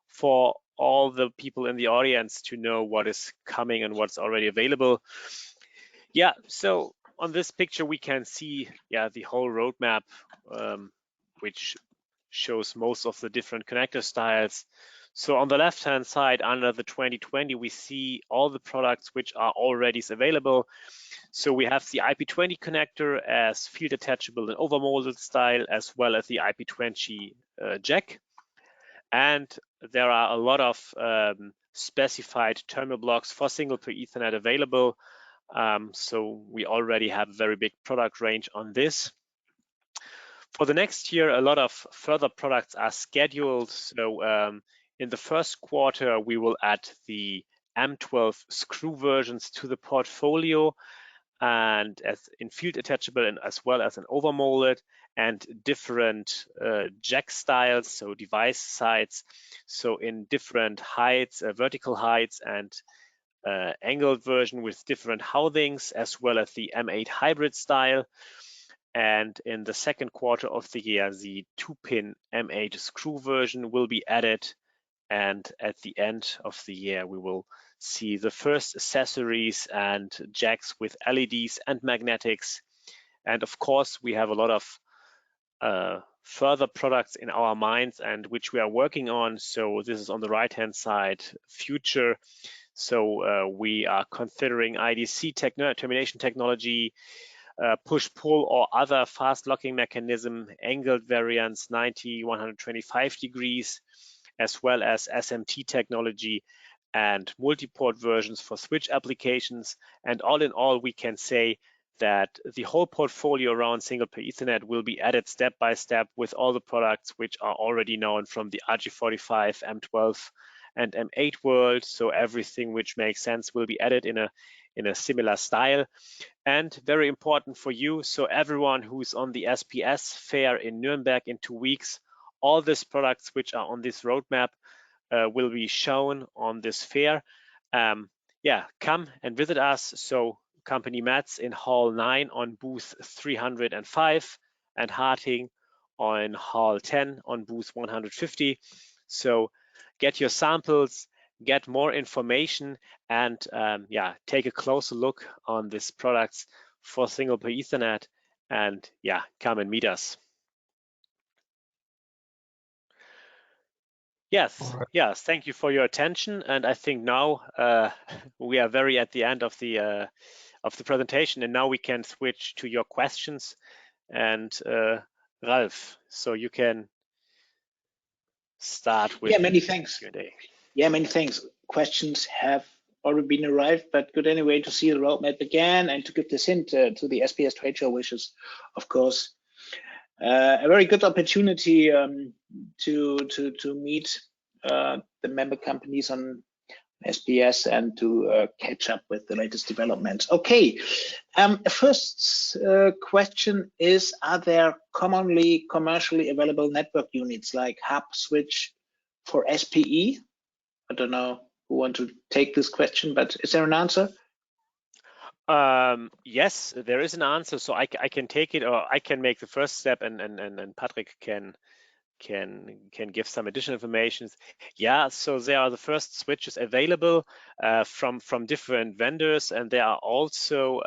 for all the people in the audience to know what is coming and what's already available. Yeah, so on this picture we can see the whole roadmap, which shows most of the different connector styles. So on the left hand side under the 2020 we see all the products which are already available. So we have the IP20 connector as field attachable and overmolded style, as well as the IP20 jack. And there are a lot of specified terminal blocks for single pair Ethernet available. So we already have a very big product range on this. For the next year, a lot of further products are scheduled. So in the first quarter, we will add the M12 screw versions to the portfolio, and as in field attachable and as well as an overmolded, and different jack styles, so device sides, so in different heights, vertical heights, and angled version with different housings, as well as the M8 hybrid style. And in the second quarter of the year, the 2-pin M8 screw version will be added. And at the end of the year, we will see the first accessories and jacks with LEDs and magnetics. And of course, we have a lot of further products in our minds and which we are working on. So this is on the right-hand side, future. So we are considering IDC termination technology, push-pull or other fast locking mechanism, angled variants 90, 125 degrees, as well as SMT technology and multi-port versions for switch applications. And all in all, we can say that the whole portfolio around single pair Ethernet will be added step by step with all the products which are already known from the RG45, M12 and M8 world. So everything which makes sense will be added in a similar style. And very important for you, so everyone who's on the SPS fair in Nuremberg in 2 weeks, all these products which are on this roadmap will be shown on this fair. Come and visit us. So company METZ in Hall 9 on booth 305 and HARTING on Hall 10 on booth 150. So get your samples, get more information, and take a closer look on these products for single pair Ethernet, and come and meet us. Yes, Right. yes, thank you for your attention. And I think now we are very at the end of the presentation, and now we can switch to your questions. And Ralph, so you can start with many thanks. Q&A. Many thanks. Questions have already been arrived, but good anyway to see the roadmap again and to give this hint to the SPS trade show, which is, of course, a very good opportunity to meet the member companies on SPS and to catch up with the latest developments. Okay, first question is, are there commonly commercially available network units like hub switch for SPE? I don't know who want to take this question, but is there an answer? Yes, there is an answer. So I can take it, or I can make the first step, and Patrick can give some additional information. So there are the first switches available from different vendors, and there are also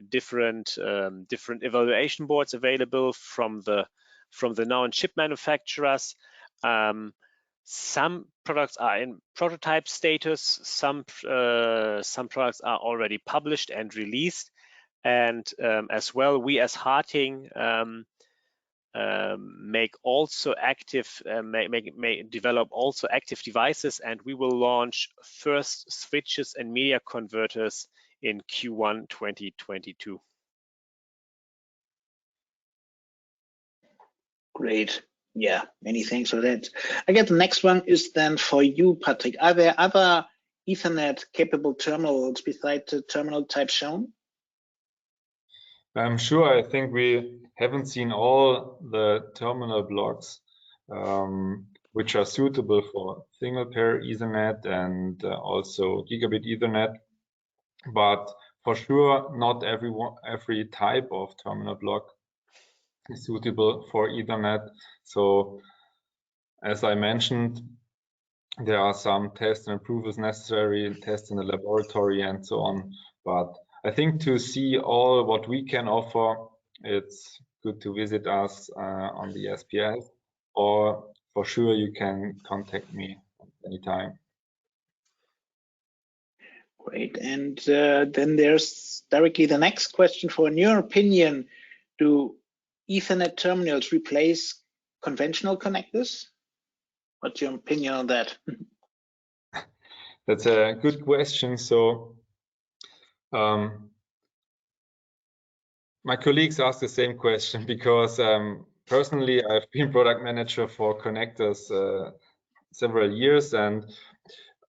different evaluation boards available from the known chip manufacturers. Some products are in prototype status. Some products are already published and released, and as well, we as HARTING develop also active devices, and we will launch first switches and media converters in Q1 2022. Great. Many thanks for that. I guess the next one is then for you, Patrick. Are there other Ethernet capable terminals besides the terminal type shown? I'm sure. I think we haven't seen all the terminal blocks which are suitable for single pair Ethernet and also gigabit Ethernet, but for sure not every type of terminal block is suitable for Ethernet. So as I mentioned, there are some tests and approvals necessary, tests in the laboratory and so on. But I think to see all what we can offer, it's good to visit us on the SPS, or for sure you can contact me anytime. Great. And then there's directly the next question. For in your opinion, do Ethernet terminals replace conventional connectors? What's your opinion on that? That's a good question. So my colleagues ask the same question because personally I've been product manager for connectors several years, and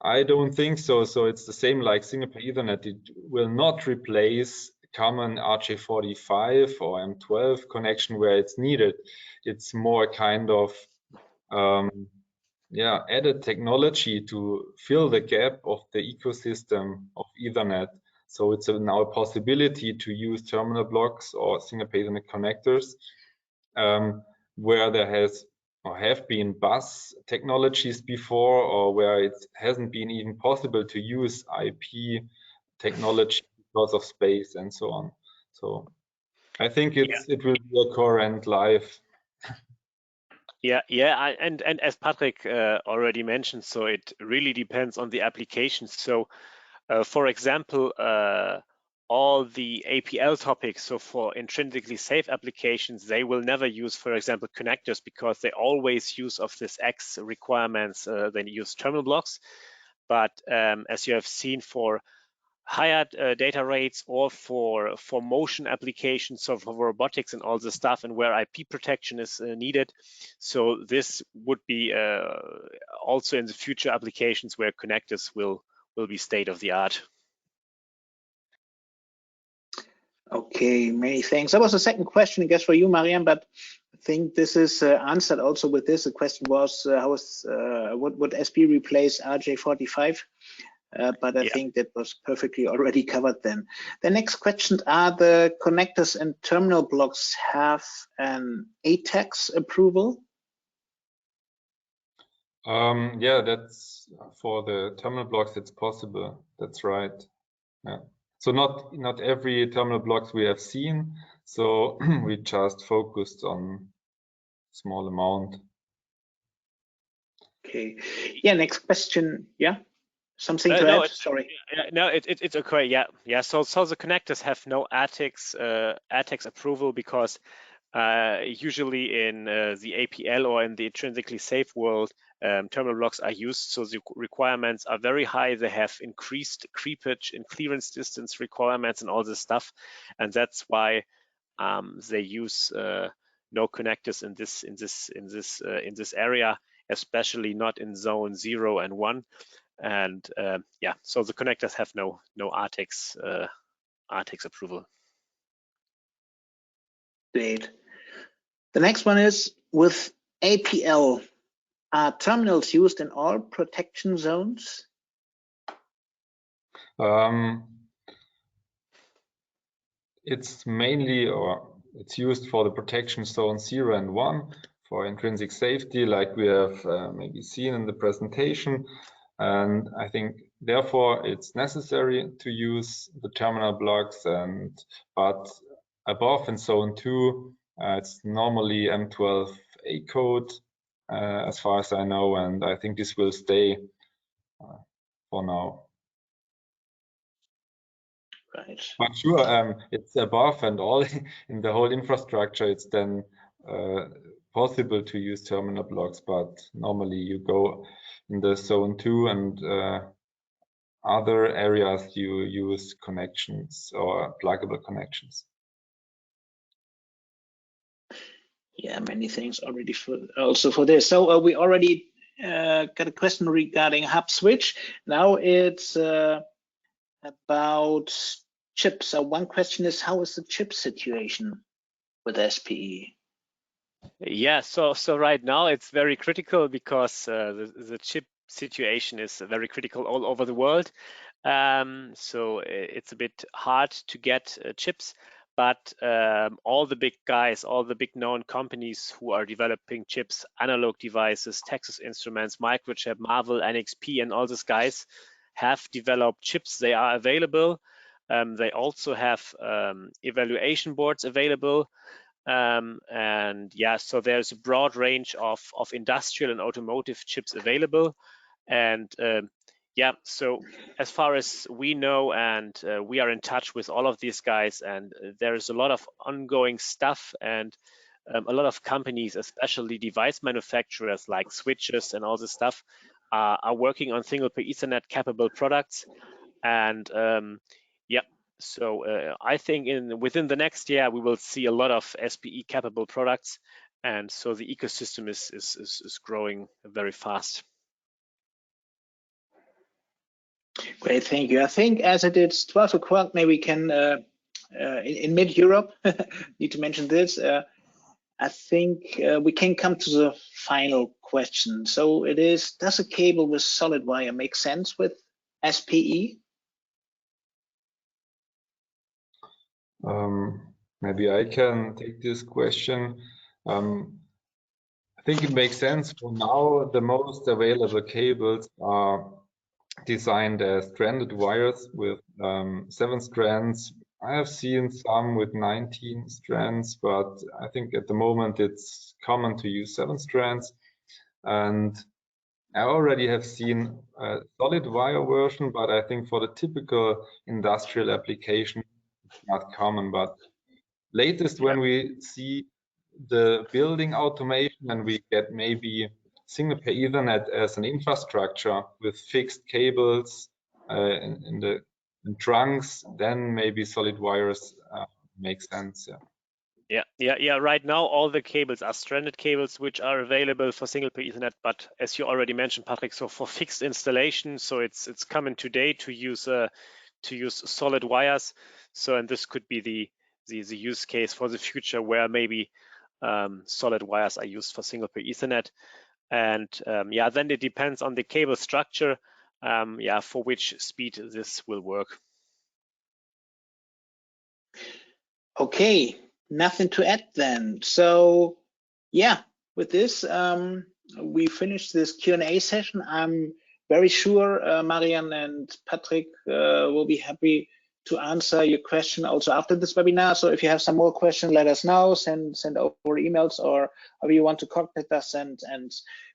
I don't think so. So it's the same like single pair Ethernet. It will not replace common RJ45 or M12 connection where it's needed. It's more kind of added technology to fill the gap of the ecosystem of Ethernet. So it's now a possibility to use terminal blocks or single pair Ethernet connectors where there has or have been bus technologies before, or where it hasn't been even possible to use IP technology because of space and so on. So I think it will be a current life. And as Patrick already mentioned, so it really depends on the application. So for example, all the APL topics, so for intrinsically safe applications, they will never use, for example, connectors, because they always use of this X requirements, they use terminal blocks. But as you have seen, for higher data rates or for motion applications, so for robotics and all the stuff, and where IP protection is needed. So this would be also in the future applications where connectors will be state of the art. Okay, many thanks. That was the second question, I guess, for you, Mariam, but I think this is answered also with this. The question was, would SPE replace RJ45? But I think that was perfectly already covered then. The next question, are the connectors and terminal blocks have an ATEX approval? Yeah, that's for the terminal blocks, it's possible. That's right. Yeah. So not every terminal blocks we have seen. So we just focused on small amount. Okay. Yeah, next question. Yeah. Something to add? Sorry. No, it's okay. Yeah. So the connectors have no ATEX approval, because usually in the APL or in the intrinsically safe world, terminal blocks are used. So the requirements are very high. They have increased creepage and clearance distance requirements and all this stuff, and that's why they use no connectors in this area, especially not in zone 0 and 1. And so the connectors have no ATEX approval. Great. The next one is, with APL, are terminals used in all protection zones? It's mainly, or it's used for the protection zone 0 and 1 for intrinsic safety, like we have maybe seen in the presentation. And I think therefore it's necessary to use the terminal blocks, but above in zone 2, it's normally M12A code, as far as I know, and I think this will stay for now. Right. But sure, it's above and all in the whole infrastructure, it's then possible to use terminal blocks, but normally you go in the zone 2 and other areas you use connections or pluggable connections. Yeah, many things already for this. So we already got a question regarding hub switch. Now it's about chips. So one question is, how is the chip situation with SPE? Yeah, so right now it's very critical, because the chip situation is very critical all over the world. So it's a bit hard to get chips, but all the big guys, all the big known companies who are developing chips, Analog Devices, Texas Instruments, Microchip, Marvell, NXP, and all these guys have developed chips. They are available. They also have evaluation boards available. And yeah, so there's a broad range of industrial and automotive chips available. And yeah, so as far as we know, and we are in touch with all of these guys, and there is a lot of ongoing stuff, and a lot of companies, especially device manufacturers like switches and all this stuff, are working on single pair Ethernet capable products. And yeah, so I think within the next year we will see a lot of SPE capable products, and so the ecosystem is growing very fast. Great, thank you. I think as it is 12 o'clock, maybe we can, in mid-Europe, need to mention this, I think we can come to the final question. So it is, does a cable with solid wire make sense with SPE? Maybe I can take this question. I think it makes sense for now. The most available cables are designed as stranded wires with 7 strands. I have seen some with 19 strands, but I think at the moment it's common to use 7 strands. And I already have seen a solid wire version, but I think for the typical industrial application, it's not common. But latest when we see the building automation and we get maybe single pair Ethernet as an infrastructure with fixed cables in trunks, then maybe solid wires make sense. Yeah. Right now, all the cables are stranded cables, which are available for single pair Ethernet. But as you already mentioned, Patrick, so for fixed installation, so it's common today to use solid wires. So and this could be the use case for the future where maybe solid wires are used for single pair Ethernet. And yeah, then it depends on the cable structure, yeah, for which speed this will work. Okay, nothing to add then. So yeah, with this, we finished this Q&A session. I'm very sure Mariam and Patrick will be happy to answer your question also after this webinar. So if you have some more questions, let us know, send over emails or however you want to contact us, and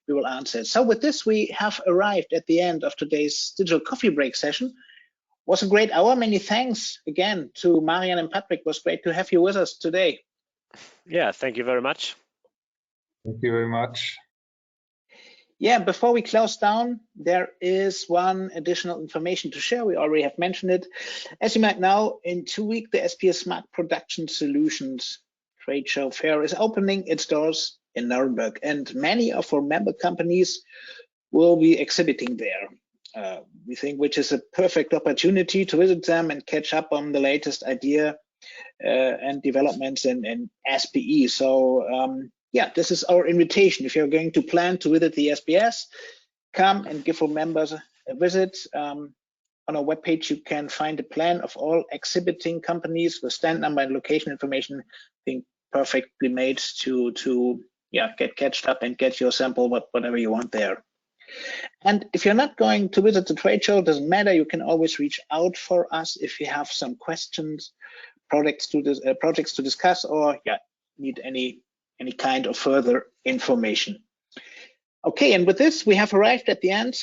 we will answer it. So with this, we have arrived at the end of today's digital coffee break session. It was a great hour. Many thanks again to Mariam and Patrick. It was great to have you with us today. Yeah, thank you very much. Thank you very much. Yeah, before we close down, there is one additional information to share. We already have mentioned it. As you might know, in 2 weeks, the SPE Smart Production Solutions trade show fair is opening its doors in Nuremberg, and many of our member companies will be exhibiting there. We think which is a perfect opportunity to visit them and catch up on the latest idea and developments in SPE. So yeah, this is our invitation. If you're going to plan to visit the SPS, come and give our members a visit. On our webpage, you can find a plan of all exhibiting companies with stand number and location information. I think perfectly made to yeah, get catched up and get your sample, whatever you want there. And if you're not going to visit the trade show, it doesn't matter. You can always reach out for us if you have some questions, projects to discuss, or yeah, need any kind of further information. Okay, and with this, we have arrived at the end.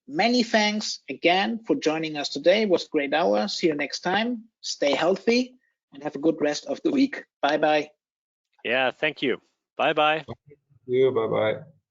Many thanks again for joining us today. It was a great hour. See you next time. Stay healthy and have a good rest of the week. Bye-bye. Yeah, thank you. Bye-bye. Thank you. Bye-bye.